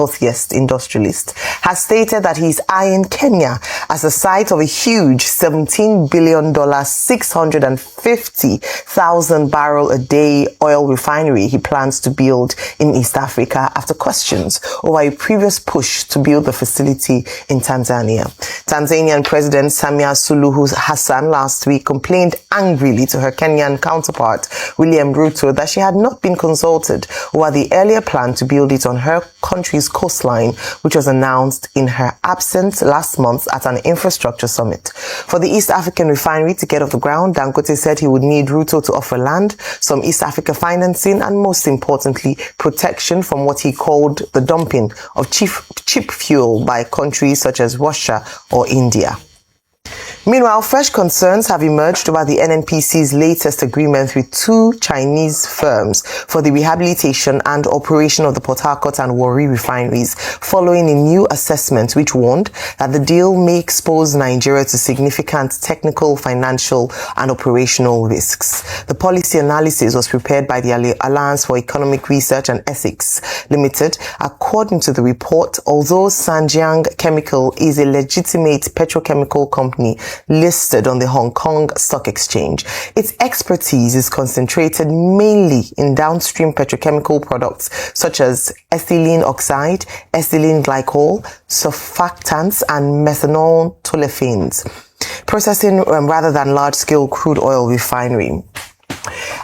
wealthiest industrialist, has stated that he's eyeing Kenya as the site of a huge $17 billion, 650,000 barrel a day oil refinery he plans to build in East Africa after questions over a previous push to build the facility in Tanzania. Tanzanian President Samia Suluhu Hassan last week complained angrily to her Kenyan counterpart, William Ruto, that she had not been consulted over the earlier plan to build it on her country's coastline, which was announced in her absence last month at an infrastructure summit. For the East African refinery to get off the ground, Dangote said he would need Ruto to offer land, some East Africa financing, and most importantly, protection from what he called the dumping of cheap fuel by countries such as Russia or India. Meanwhile, fresh concerns have emerged about the NNPC's latest agreement with two Chinese firms for the rehabilitation and operation of the Port Harcourt and Warri refineries, following a new assessment which warned that the deal may expose Nigeria to significant technical, financial, and operational risks. The policy analysis was prepared by the Alliance for Economic Research and Ethics Limited. According to the report, although Sanjiang Chemical is a legitimate petrochemical company listed on the Hong Kong Stock Exchange, its expertise is concentrated mainly in downstream petrochemical products such as ethylene oxide, ethylene glycol, surfactants, and methanol tolefins, processing rather than large-scale crude oil refinery.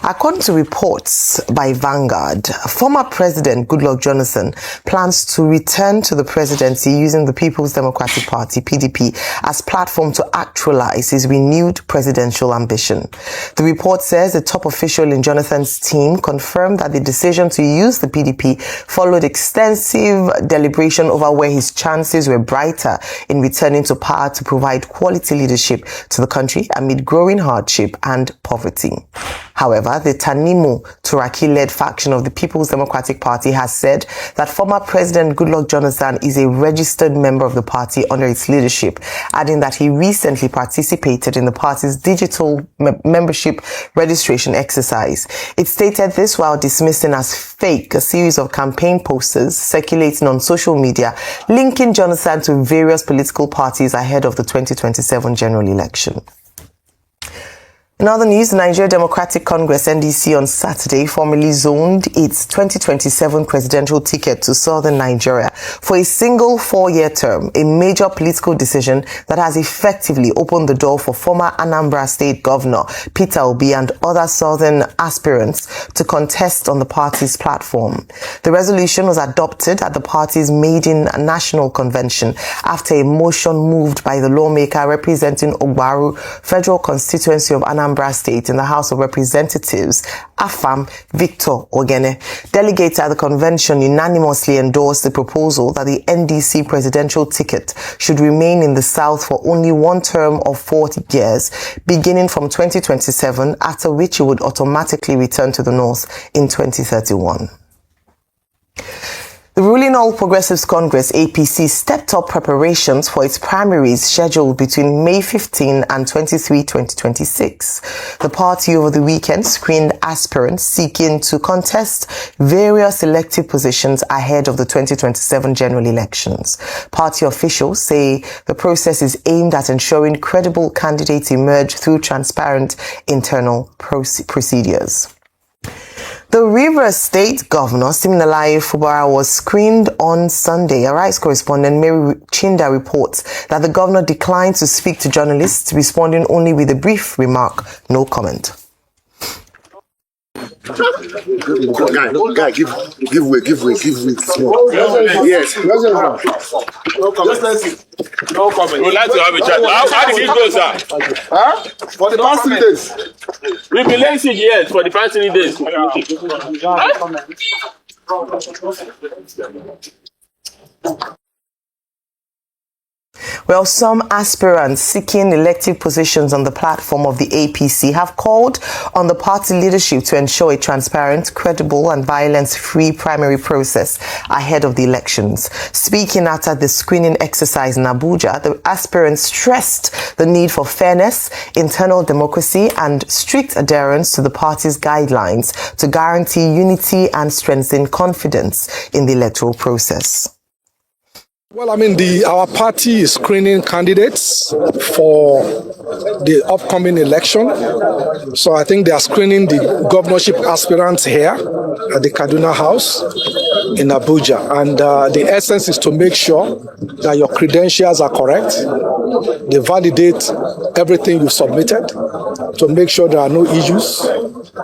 According to reports by Vanguard, former President Goodluck Jonathan plans to return to the presidency using the People's Democratic Party, PDP, as platform to actualize his renewed presidential ambition. The report says a top official in Jonathan's team confirmed that the decision to use the PDP followed extensive deliberation over where his chances were brighter in returning to power to provide quality leadership to the country amid growing hardship and poverty. However, the Tanimu Turaki-led faction of the People's Democratic Party has said that former President Goodluck Jonathan is a registered member of the party under its leadership, adding that he recently participated in the party's digital membership registration exercise. It stated this while dismissing as fake a series of campaign posters circulating on social media linking Jonathan to various political parties ahead of the 2027 general election. In other news, the Nigeria Democratic Congress (NDC) on Saturday formally zoned its 2027 presidential ticket to southern Nigeria for a single 4-year term, a major political decision that has effectively opened the door for former Anambra State Governor Peter Obi and other southern aspirants to contest on the party's platform. The resolution was adopted at the party's maiden national convention after a motion moved by the lawmaker representing Ogbaru Federal Constituency of Anambra State in the House of Representatives, AFAM, Victor Ogene. Delegates at the convention unanimously endorsed the proposal that the NDC presidential ticket should remain in the South for only one term of 40 years, beginning from 2027, after which it would automatically return to the North in 2031. The ruling All Progressives Congress (APC) stepped up preparations for its primaries scheduled between May 15 and 23, 2026. The party over the weekend screened aspirants seeking to contest various elective positions ahead of the 2027 general elections. Party officials say the process is aimed at ensuring credible candidates emerge through transparent internal procedures. The Rivers State Governor, Siminalayi Fubara, was screened on Sunday. A rights correspondent, Mary Chinda, reports that the governor declined to speak to journalists, responding only with a brief remark, "No comment." Guy, give way. Small. Yes. No comment. No comment. We'd like to have a chat. How did it go, sir? Huh? For the past 3 days. We've been listening, yes, for the past 3 days. Well, some aspirants seeking elective positions on the platform of the APC have called on the party leadership to ensure a transparent, credible, and violence-free primary process ahead of the elections. Speaking after the screening exercise in Abuja, the aspirants stressed the need for fairness, internal democracy, and strict adherence to the party's guidelines to guarantee unity and strengthen confidence in the electoral process. Well, I mean, our party is screening candidates for the upcoming election. So I think they are screening the governorship aspirants here at the Kaduna House in Abuja. And the essence is to make sure that your credentials are correct. They validate everything you've submitted to make sure there are no issues.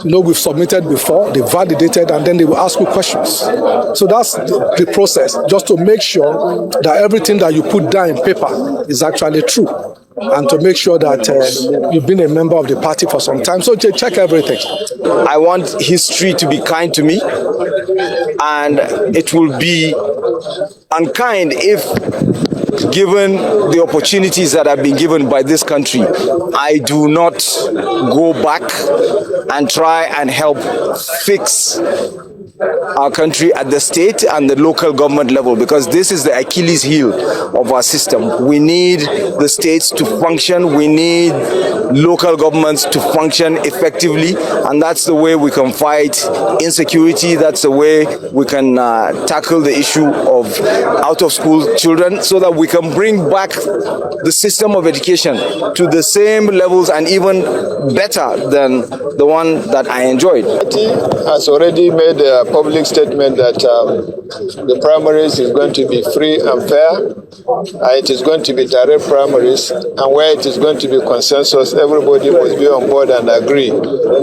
You know, we've submitted before, they validated, and then they will ask you questions. So that's the process, just to make sure that everything that you put down in paper is actually true, and to make sure that you've been a member of the party for some time. So check everything. I want history to be kind to me, and it will be unkind if, given the opportunities that have been given by this country, I do not go back and try and help fix our country at the state and the local government level, because this is the Achilles heel of our system. We need the states to function, we need local governments to function effectively, and that's the way we can fight insecurity, that's the way we can tackle the issue of out-of-school children, so that we can bring back the system of education to the same levels and even better than the one that I enjoyed. The party has already made a public statement that the primaries is going to be free and fair. It is going to be direct primaries, and where it is going to be consensus, everybody must be on board and agree.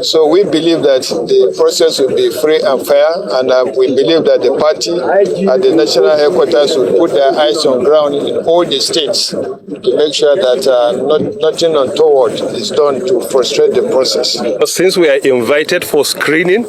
So we believe that the process will be free and fair, and we believe that the party at the national headquarters will put their eyes on ground in all the states to make sure that nothing untoward is done to frustrate the process. Since we are invited for screening,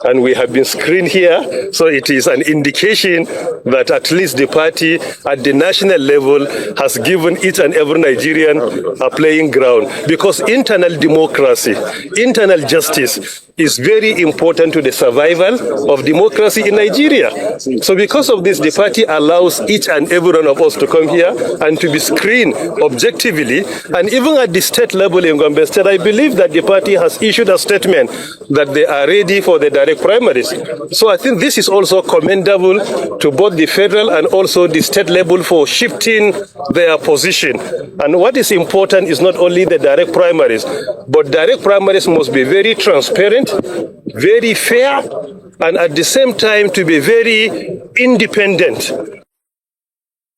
and we have been screened here, so it is an indication that at least the party at the national level has given each and every Nigerian a playing ground, because internal democracy, internal justice is very important to the survival of democracy in Nigeria. So because of this, the party allows each and every one of us to come here and to be screened objectively. And even at the state level in Gombe State, I believe that the party has issued a statement that they are ready for the direct primaries. So I think this is also commendable to both the federal and also the state level for shifting their position. And what is important is not only the direct primaries, but direct primaries must be very transparent, very fair, and at the same time to be very independent.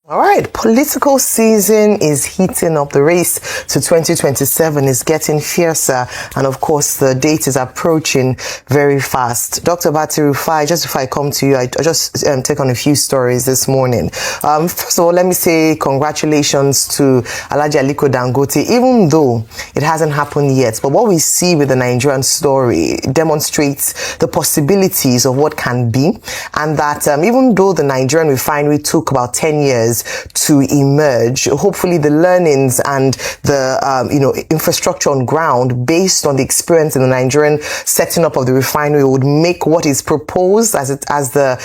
All right, political season is heating up. The race to 2027 is getting fiercer, and of course the date is approaching very fast. Dr. Bati Rufai, just before I come to you, I just take on a few stories this morning. First of all, let me say congratulations to Alhaji Aliko Dangote, even though it hasn't happened yet. But what we see with the Nigerian story demonstrates the possibilities of what can be, and that even though the Nigerian refinery took about 10 years to emerge, hopefully the learnings and the infrastructure on ground based on the experience in the Nigerian setting up of the refinery would make what is proposed as the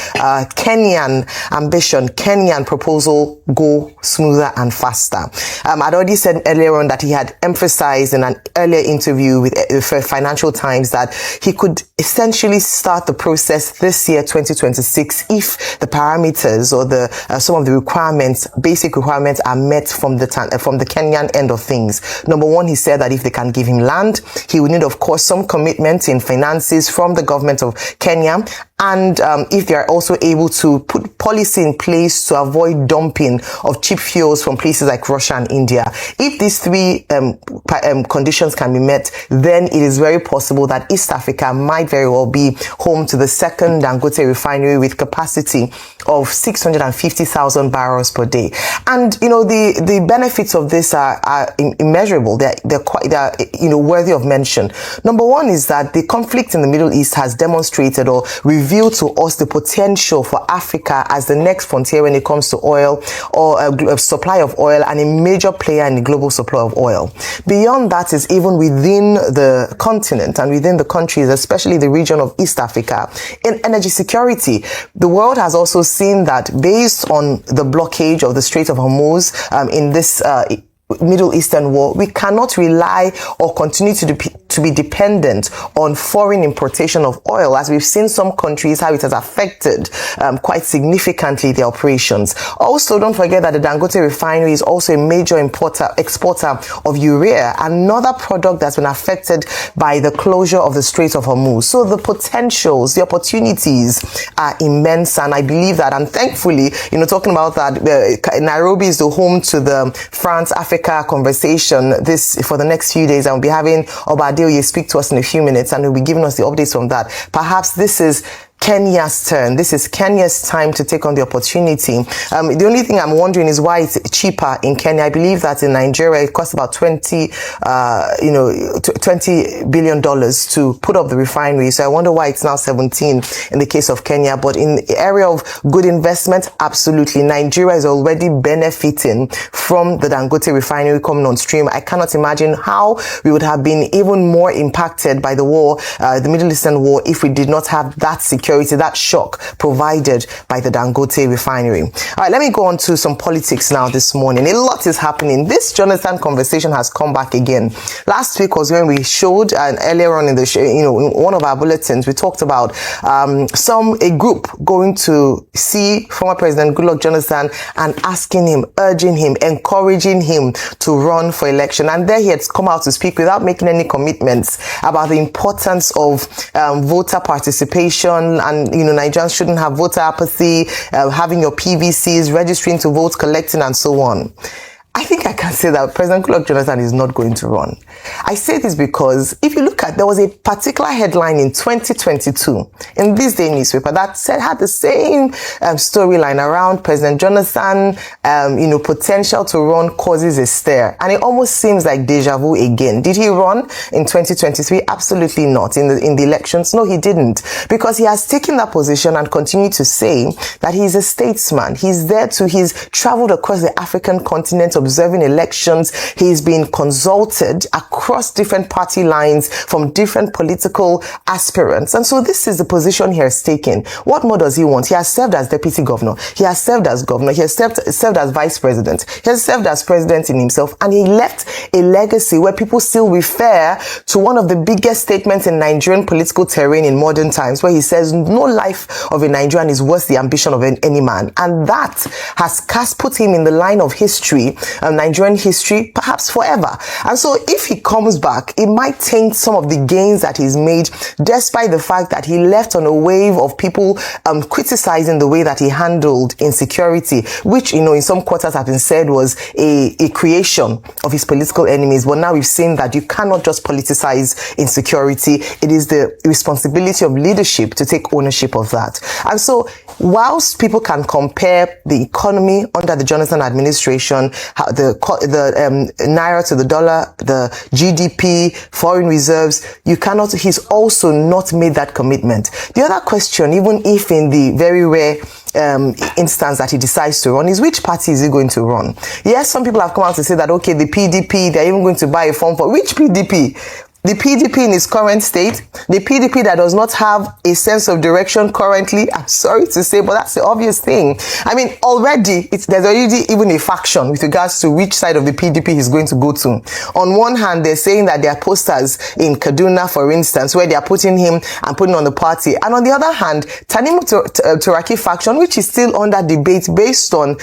Kenyan ambition, Kenyan proposal go smoother and faster. I'd already said earlier on that he had emphasized in an earlier interview with Financial Times that he could essentially start the process this year, 2026, if the parameters or the some of the requirements, basic requirements, are met from the Kenyan end of things. Number one, he said that if they can give him land, he would need, of course, some commitment in finances from the government of Kenya, and if they are also able to put policy in place to avoid dumping of cheap fuels from places like Russia and India. If these three conditions can be met, then it is very possible that East Africa might very well be home to the second Dangote refinery with capacity of 650,000 barrels per day. And the benefits of this are immeasurable. They're quite worthy of mention. Number one is that the conflict in the Middle East has demonstrated or revealed to us the potential for Africa as the next frontier when it comes to oil, or a supply of oil, and a major player in the global supply of oil. Beyond that is even within the continent and within the countries, especially the region of East Africa, in energy security. The world has also seen that based on the blockage of the Strait of Hormuz in this Middle Eastern war, we cannot rely or continue to to be dependent on foreign importation of oil, as we've seen some countries how it has affected quite significantly their operations. Also, don't forget that the Dangote Refinery is also a major exporter of urea, another product that's been affected by the closure of the Strait of Hormuz. So the potentials, the opportunities are immense, and I believe that, and thankfully, talking about that, Nairobi is the home to the France-Africa conversation for the next few days, and we'll be having Obadeoye speak to us in a few minutes, and he'll be giving us the updates from that. Perhaps this is Kenya's turn. This is Kenya's time to take on the opportunity. The only thing I'm wondering is why it's cheaper in Kenya. I believe that in Nigeria it costs about $20 billion to put up the refinery. So I wonder why it's now 17 in the case of Kenya. But in the area of good investment, absolutely. Nigeria is already benefiting from the Dangote refinery coming on stream. I cannot imagine how we would have been even more impacted by the war, the Middle Eastern war, if we did not have that security, that shock provided by the Dangote refinery. All right, let me go on to some politics now this morning. A lot is happening. This Jonathan conversation has come back again. Last week was when we showed, and earlier on in the show, in one of our bulletins, we talked about a group going to see former President Goodluck Jonathan and asking him, urging him, encouraging him to run for election. And there he had come out to speak without making any commitments about the importance of voter participation, and Nigerians shouldn't have voter apathy, having your PVCs, registering to vote, collecting, and so on. I think I can say that President Goodluck Jonathan is not going to run. I say this because if you look at, there was a particular headline in 2022 in this day newspaper that had the same storyline around President Jonathan, potential to run causes a stir. And it almost seems like deja vu again. Did he run in 2023? Absolutely not. In the elections? No, he didn't. Because he has taken that position and continued to say that he's a statesman. He's traveled across the African continent, observing elections. He's been consulted across different party lines from different political aspirants. And so this is the position he has taken. What more does he want? He has served as deputy governor. He has served as governor. He has served as vice president. He has served as president in himself. And he left a legacy where people still refer to one of the biggest statements in Nigerian political terrain in modern times, where he says, no life of a Nigerian is worth the ambition of any man. And that has put him in the line of history, Nigerian history, perhaps forever. And so if he comes back, it might taint some of the gains that he's made, despite the fact that he left on a wave of people criticizing the way that he handled insecurity, which, in some quarters have been said was a creation of his political enemies. But now we've seen that you cannot just politicize insecurity. It is the responsibility of leadership to take ownership of that. And so whilst people can compare the economy under the Jonathan administration, the naira to the dollar, the GDP, foreign reserves, he's also not made that commitment. The other question, even if in the very rare instance that he decides to run, is which party is he going to run? Yes, some people have come out to say that, okay, the PDP, they're even going to buy a form for which PDP? The PDP in its current state, the PDP that does not have a sense of direction currently, I'm sorry to say, but that's the obvious thing. I mean, there's already even a faction with regards to which side of the PDP he's going to go to. On one hand, they're saying that there are posters in Kaduna, for instance, where they are putting him and putting on the party. And on the other hand, Tanimu Turaki faction, which is still under debate based on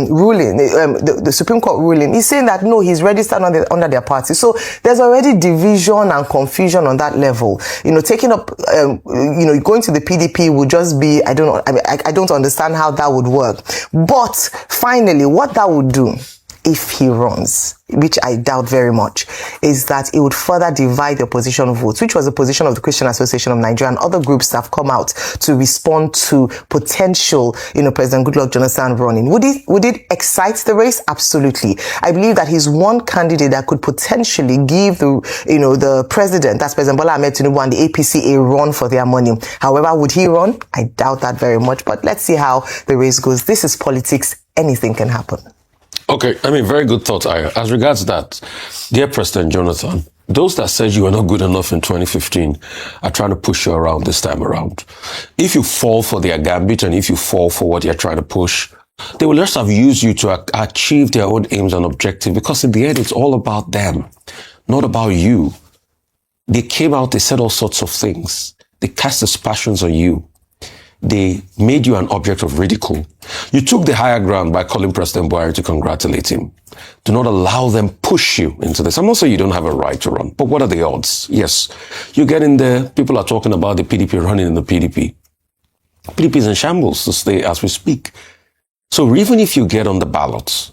ruling, the Supreme Court ruling, is saying that no, he's registered under their party. So there's already division and confusion on that level. Taking up, going to the PDP would just be, I don't understand how that would work. But finally, what that would do, if he runs, which I doubt very much, is that it would further divide the opposition votes, which was the position of the Christian Association of Nigeria and other groups that have come out to respond to potential, President Goodluck Jonathan running. Would it excite the race? Absolutely. I believe that he's one candidate that could potentially give the president, that's President Bola Ahmed Tinubu, and the APC a run for their money. However, would he run? I doubt that very much, but let's see how the race goes. This is politics. Anything can happen. Okay, very good thought, Aya. As regards that, dear President Jonathan, those that said you were not good enough in 2015 are trying to push you around this time around. If you fall for their gambit and if you fall for what they're trying to push, they will just have used you to achieve their own aims and objectives, because in the end, it's all about them, not about you. They came out, they said all sorts of things. They cast aspersions on you. They made you an object of ridicule. You took the higher ground by calling President Buhari to congratulate him. Do not allow them push you into this. I'm not saying you don't have a right to run, but what are the odds? Yes, you get in there, people are talking about the PDP running in the PDP. PDP is in shambles to stay as we speak. So even if you get on the ballot,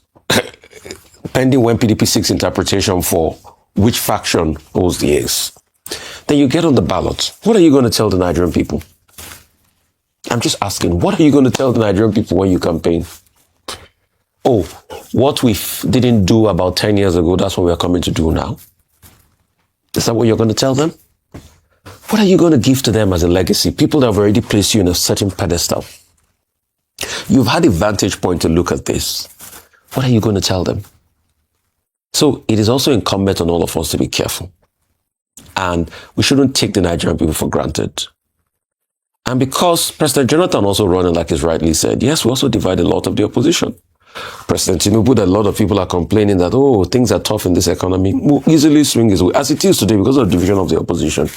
pending when PDP seeks interpretation for which faction holds the ace, then you get on the ballot. What are you going to tell the Nigerian people? I'm just asking, what are you going to tell the Nigerian people when you campaign? Oh, what we didn't do about 10 years ago, that's what we are coming to do now. Is that what you're going to tell them? What are you going to give to them as a legacy? People that have already placed you in a certain pedestal. You've had a vantage point to look at this. What are you going to tell them? So it is also incumbent on all of us to be careful. And we shouldn't take the Nigerian people for granted. And because President Jonathan also running, like he's rightly said, yes, we also divide a lot of the opposition. President Tinubu, that a lot of people are complaining that, oh, things are tough in this economy, will easily swing his way, as it is today because of the division of the opposition.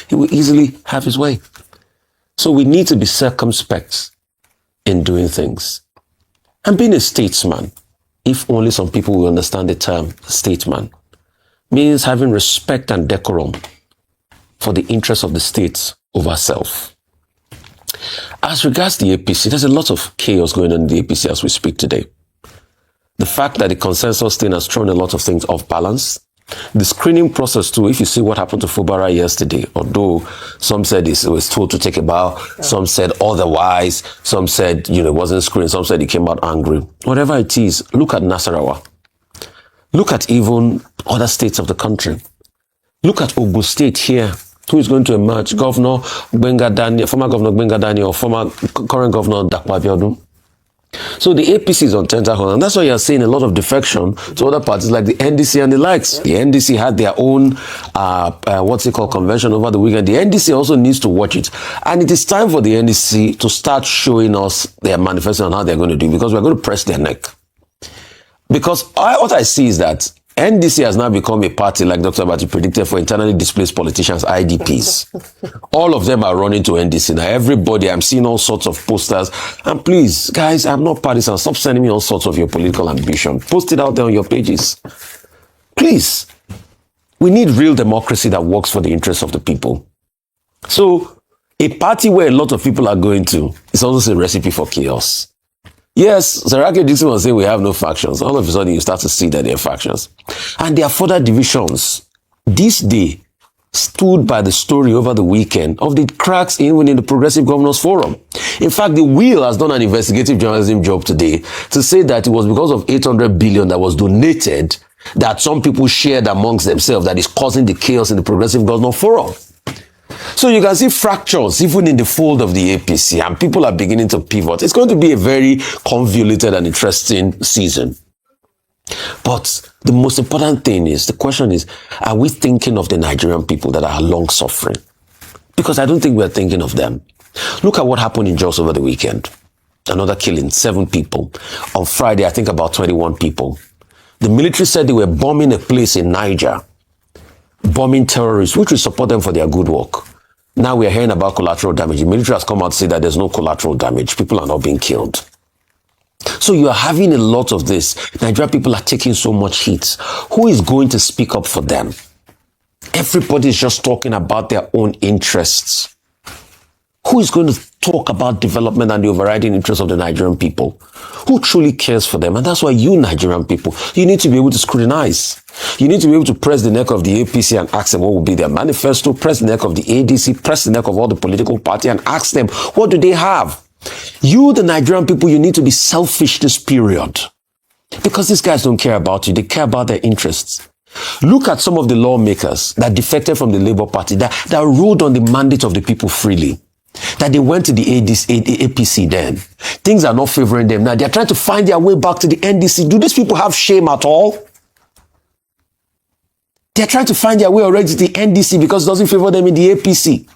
He will easily have his way. So we need to be circumspect in doing things. And being a statesman, if only some people will understand the term statesman, means having respect and decorum for the interests of the state over self. As regards the APC, there's a lot of chaos going on in the APC as we speak today. The fact that the consensus thing has thrown a lot of things off balance. The screening process too, if you see what happened to Fubara yesterday, although some said it was told to take a bow, some said otherwise, some said, it wasn't screened, some said he came out angry. Whatever it is, look at Nasarawa. Look at even other states of the country. Look at Ogun State here. Who is going to emerge? Governor Gbenga Daniel, former Governor Gbenga Daniel, or current Governor Dapo Abiodun. So the APC is on tenterhooks, and that's why you're seeing a lot of defection to other parties like the NDC and the likes. The NDC had their own, convention over the weekend. The NDC also needs to watch it. And it is time for the NDC to start showing us their manifesto on how they're going to do it, because we're going to press their neck. Because what I see is that NDC has now become a party, like Dr. Abati predicted, for internally displaced politicians, IDPs. All of them are running to NDC now. Everybody, I'm seeing all sorts of posters. And please, guys, I'm not partisan. Stop sending me all sorts of your political ambition. Post it out there on your pages. Please. We need real democracy that works for the interests of the people. So, a party where a lot of people are going to is also a recipe for chaos. Yes, Saraki Dixon was saying we have no factions. All of a sudden, you start to see that there are factions. And there are further divisions. This day stood by the story over the weekend of the cracks even in the Progressive Governors Forum. In fact, the Wheel has done an investigative journalism job today to say that it was because of 800 billion that was donated that some people shared amongst themselves that is causing the chaos in the Progressive Governors Forum. So you can see fractures even in the fold of the APC, and people are beginning to pivot. It's going to be a very convoluted and interesting season. But the most important thing is, the question is, are we thinking of the Nigerian people that are long suffering? Because I don't think we're thinking of them. Look at what happened in Jos over the weekend. Another killing, 7 people. On Friday, I think about 21 people. The military said they were bombing a place in Niger. Bombing terrorists, which will support them for their good work. Now we are hearing about collateral damage. The military has come out to say that there's no collateral damage. People are not being killed. So you are having a lot of this. Nigerian people are taking so much heat. Who is going to speak up for them? Everybody is just talking about their own interests. Who is going to talk about development and the overriding interests of the Nigerian people? Who truly cares for them? And that's why you Nigerian people, you need to be able to scrutinize. You need to be able to press the neck of the APC and ask them what will be their manifesto, press the neck of the ADC, press the neck of all the political parties and ask them, what do they have? You, the Nigerian people, you need to be selfish this period. Because these guys don't care about you. They care about their interests. Look at some of the lawmakers that defected from the Labour Party, that ruled on the mandate of the people freely. That they went to the APC then. Things are not favoring them. Now they're trying to find their way back to the NDC. Do these people have shame at all? They're trying to find their way already to the NDC because it doesn't favor them in the APC.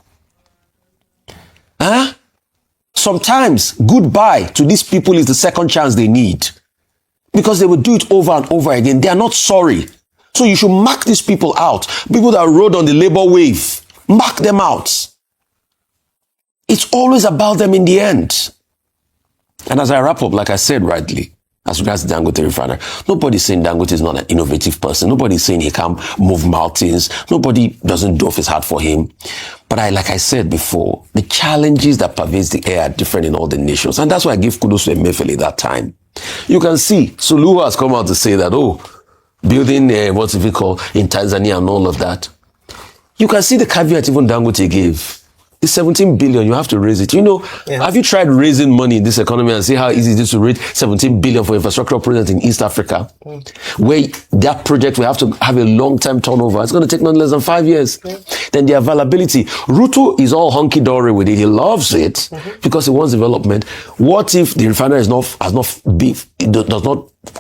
Sometimes goodbye to these people is the second chance they need. Because they will do it over and over again. They are not sorry So you should mark these people out. People that rode on the labor wave, mark them out. It's always about them in the end. And as I wrap up, like I said rightly, as regards to Dangote Refinery, nobody's saying Dangote is not an innovative person. Nobody's saying he can move mountains. Nobody doesn't do off his heart for him. But like I said before, the challenges that pervades the air are different in all the nations. And that's why I give kudos to Emefiele that time. You can see, Suluhu has come out to say that, building, what's it called, in Tanzania and all of that. You can see the caveat even Dangote gave. The 17 billion, you have to raise it. Have you tried raising money in this economy and see how easy it is to raise 17 billion for infrastructure projects in East Africa? Where that project will have to have a long-term turnover. It's going to take not less than 5 years. Then the availability. Ruto is all hunky-dory with it. He loves it because he wants development. What if the refinery does not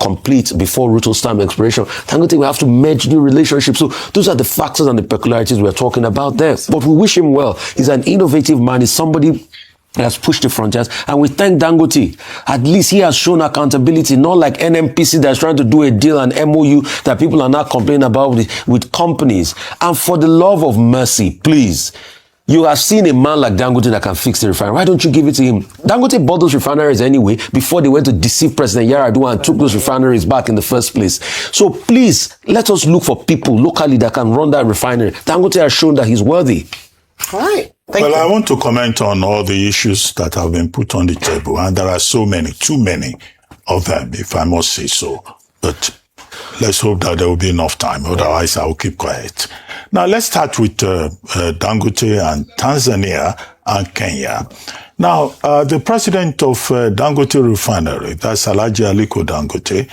complete before Ruto's time expiration? Dangote will have to merge new relationships. So those are the factors and the peculiarities we're talking about there. But we wish him well. He's an innovative man. He's somebody that has pushed the frontiers. And we thank Dangote. At least he has shown accountability, not like NMPC that's trying to do a deal and MOU that people are now complaining about with companies. And for the love of mercy, please, you have seen a man like Dangote that can fix the refinery. Why don't you give it to him? Dangote bought those refineries anyway before they went to deceive President Yar'Adua and took those refineries back in the first place. So please, let us look for people locally that can run that refinery. Dangote has shown that he's worthy. All right. Thank you. I want to comment on all the issues that have been put on the table, and there are so many, too many of them, if I must say so. But let's hope that there will be enough time. Otherwise, I will keep quiet. Now, let's start with Dangote and Tanzania and Kenya. Now, the president of Dangote Refinery, that's Alhaji Aliko Dangote,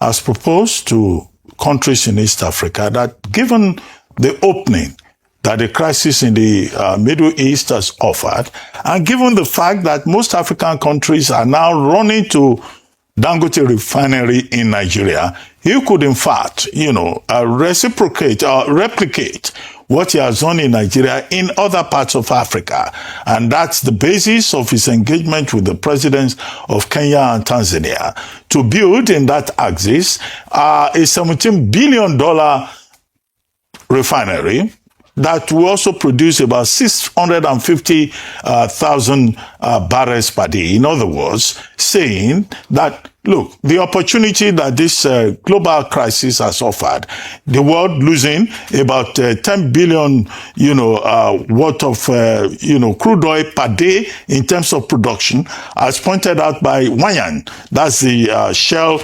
has proposed to countries in East Africa that given the opening that the crisis in the Middle East has offered, and given the fact that most African countries are now running to Dangote Refinery in Nigeria, he could in fact, replicate what he has done in Nigeria in other parts of Africa. And that's the basis of his engagement with the presidents of Kenya and Tanzania to build in that axis a $17 billion refinery that will also produce about 650,000 barrels per day. In other words, saying that, look, the opportunity that this global crisis has offered, the world losing about 10 billion, worth of, crude oil per day in terms of production, as pointed out by Wanyan, that's the Shell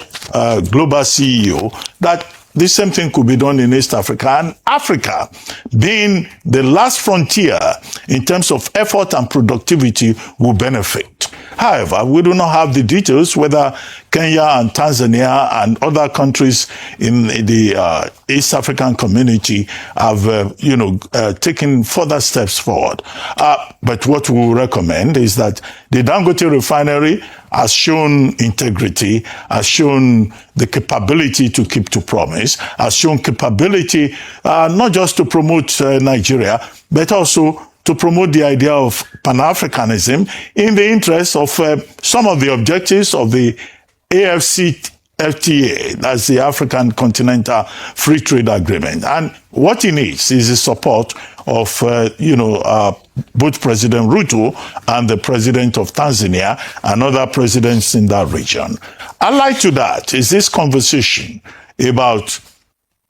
global CEO, that the same thing could be done in East Africa, and Africa, being the last frontier in terms of effort and productivity, will benefit. However, we do not have the details whether Kenya and Tanzania and other countries in the East African community have, taken further steps forward. But what we will recommend is that the Dangote Refinery has shown integrity, has shown the capability to keep to promise, has shown capability not just to promote Nigeria, but also to promote the idea of Pan-Africanism in the interest of some of the objectives of the AfCFTA, that's the African Continental Free Trade Agreement. And what he needs is the support of, both President Ruto and the president of Tanzania and other presidents in that region. Allied to that is this conversation about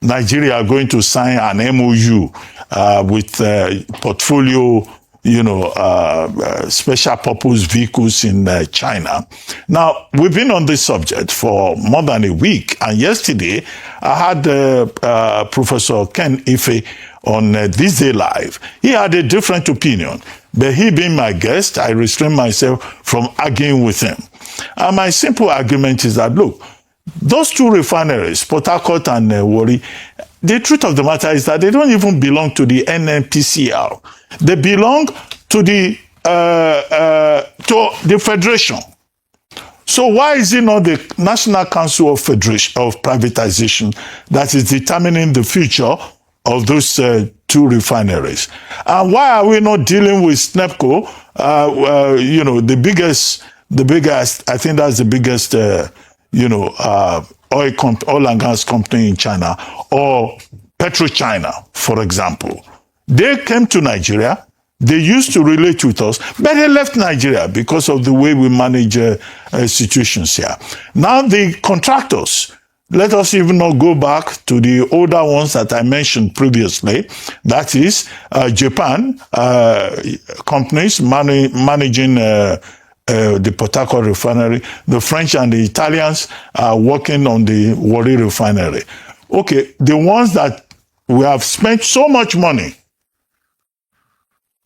Nigeria going to sign an MOU with portfolio, special purpose vehicles in China. Now, we've been on this subject for more than a week, and yesterday I had Professor Ken Ife on This Day Live. He had a different opinion, but he being my guest, I restrained myself from arguing with him. And my simple argument is that, look, those two refineries, Port Harcourt and Warri, the truth of the matter is that they don't even belong to the NNPCL. They belong to the Federation. So why is it not the National Council of Privatization that is determining the future of those two refineries? And why are we not dealing with SNEPCO, the biggest, I think that's the biggest, oil and gas company in China, or PetroChina, for example. They came to Nigeria. They used to relate with us, but they left Nigeria because of the way we manage situations here. Now the contractors, let us even not go back to the older ones that I mentioned previously. That is Japan companies managing the Port Harcourt refinery. The French and the Italians are working on the Warri refinery. Okay, the ones that we have spent so much money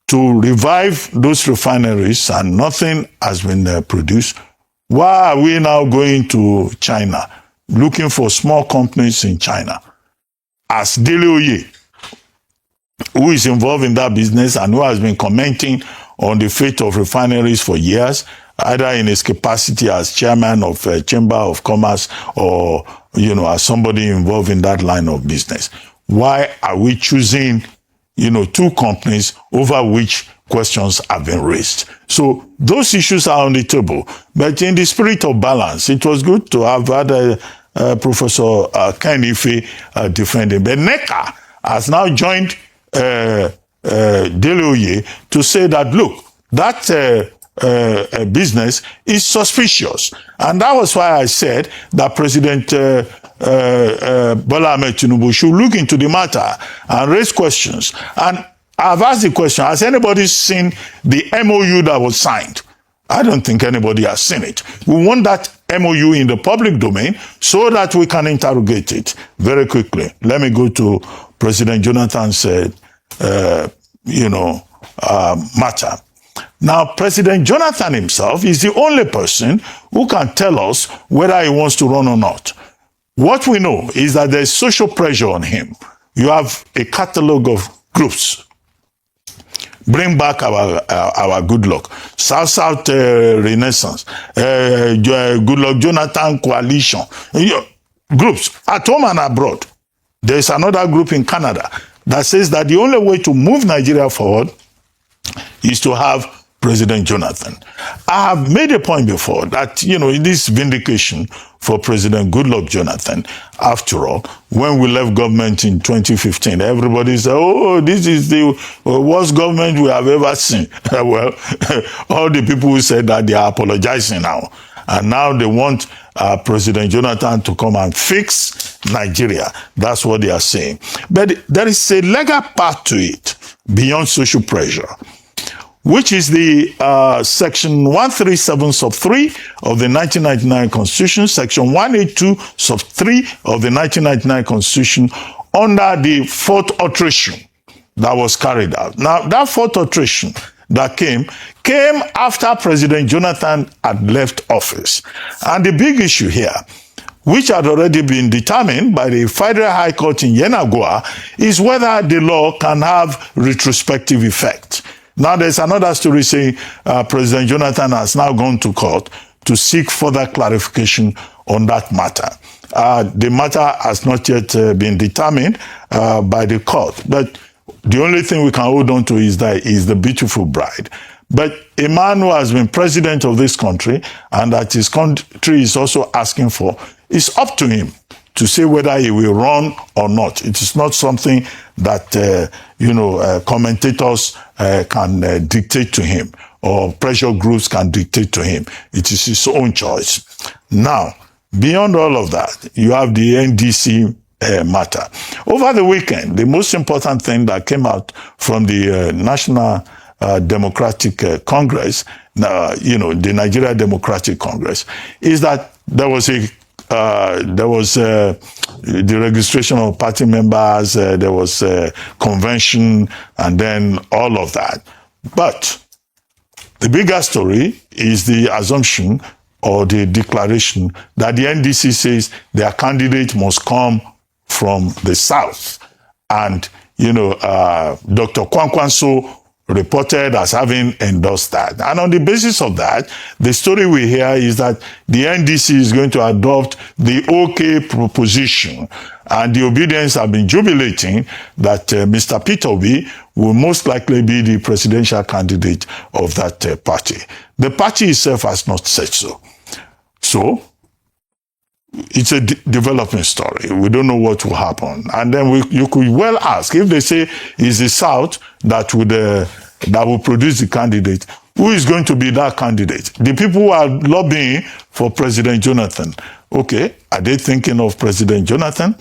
to revive those refineries and nothing has been produced, why are we now going to China, looking for small companies in China? As Dele, who is involved in that business and who has been commenting on the fate of refineries for years, either in his capacity as chairman of Chamber of Commerce or, as somebody involved in that line of business. Why are we choosing two companies over which questions have been raised? So those issues are on the table. But in the spirit of balance, it was good to have had Professor Ken Ife defending. But NECA has now joined Dele to say that, look, that business is suspicious. And that was why I said that President Bola Ahmed Tinubu should look into the matter and raise questions. And I've asked the question, has anybody seen the MOU that was signed? I don't think anybody has seen it. We want that MOU in the public domain so that we can interrogate it very quickly. Let me go to President Jonathan's, matter. Now, President Jonathan himself is the only person who can tell us whether he wants to run or not. What we know is that there's social pressure on him. You have a catalogue of groups. Bring back our good luck. South Renaissance, Good Luck Jonathan Coalition, groups at home and abroad. There's another group in Canada that says that the only way to move Nigeria forward is to have President Jonathan. I have made a point before that, in this vindication for President Goodluck Jonathan, after all, when we left government in 2015, everybody said, oh, this is the worst government we have ever seen. Well, all the people who said that, they are apologizing now. And now they want President Jonathan to come and fix Nigeria. That's what they are saying. But there is a legal part to it beyond social pressure, which is the section 137 sub 3 of the 1999 Constitution, section 182 sub 3 of the 1999 Constitution, under the fourth alteration that was carried out. Now, that fourth alteration that came after President Jonathan had left office. And the big issue here, which had already been determined by the Federal High Court in Yenagoa, is whether the law can have retrospective effect. Now, there's another story saying President Jonathan has now gone to court to seek further clarification on that matter. The matter has not yet been determined by the court, but the only thing we can hold on to is the beautiful bride. But a man who has been president of this country and that his country is also asking for, it's up to him to say whether he will run or not. It is not something that, commentators can dictate to him or pressure groups can dictate to him. It is his own choice. Now, beyond all of that, you have the NDC matter. Over the weekend, the most important thing that came out from the National Democratic Congress, the Nigeria Democratic Congress, is that there was the registration of party members, there was a convention, and then all of that. But the bigger story is the assumption or the declaration that the NDC says their candidate must come from the South. And, Dr. Kwankwanso reported as having endorsed that. And on the basis of that, the story we hear is that the NDC is going to adopt the OK proposition. And the Obedience have been jubilating that Mr. Peter Obi will most likely be the presidential candidate of that party. The party itself has not said so. So, it's a developing story. We don't know what will happen. And then you could well ask, if they say it's the South that will produce the candidate, who is going to be that candidate? The people who are lobbying for President Jonathan. Okay, are they thinking of President Jonathan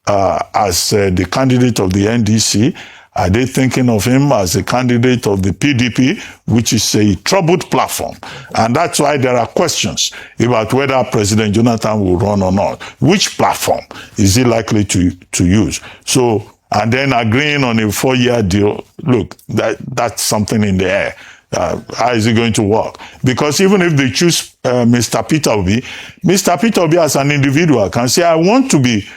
as the candidate of the NDC? Are they thinking of him as a candidate of the PDP, which is a troubled platform? And that's why there are questions about whether President Jonathan will run or not. Which platform is he likely to use? So, and then agreeing on a 4-year deal, look, that's something in the air. How is it going to work? Because even if they choose Mr. Peter Obi as an individual can say, I want to be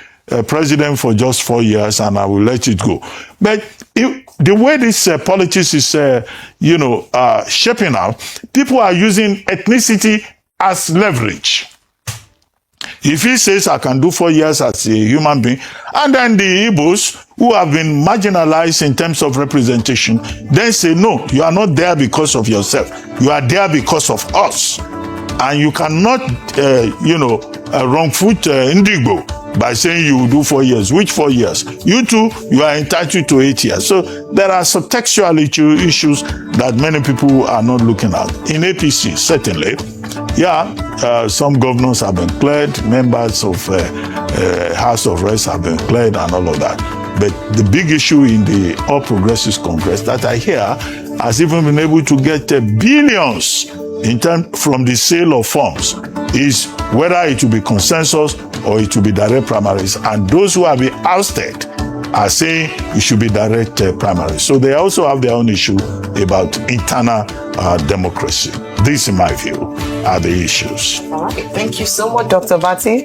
president for just 4 years and I will let it go. But the way this politics is, shaping out, people are using ethnicity as leverage. If he says, I can do 4 years as a human being, and then the Igbos, who have been marginalized in terms of representation, then say, no, you are not there because of yourself. You are there because of us. And you cannot, wrong foot Indigo by saying you will do 4 years. Which 4 years? You too, you are entitled to 8 years. So there are subtextual issues that many people are not looking at. In APC, certainly, some governors have been cleared, members of House of Reps have been cleared and all of that. But the big issue in the All Progressives Congress that I hear has even been able to get billions from the sale of funds is whether it will be consensus or it will be direct primaries. And those who have been ousted are saying it should be direct primaries. So they also have their own issue about internal democracy. This, in my view, are the issues. All right. Thank you so much, Dr. Bati.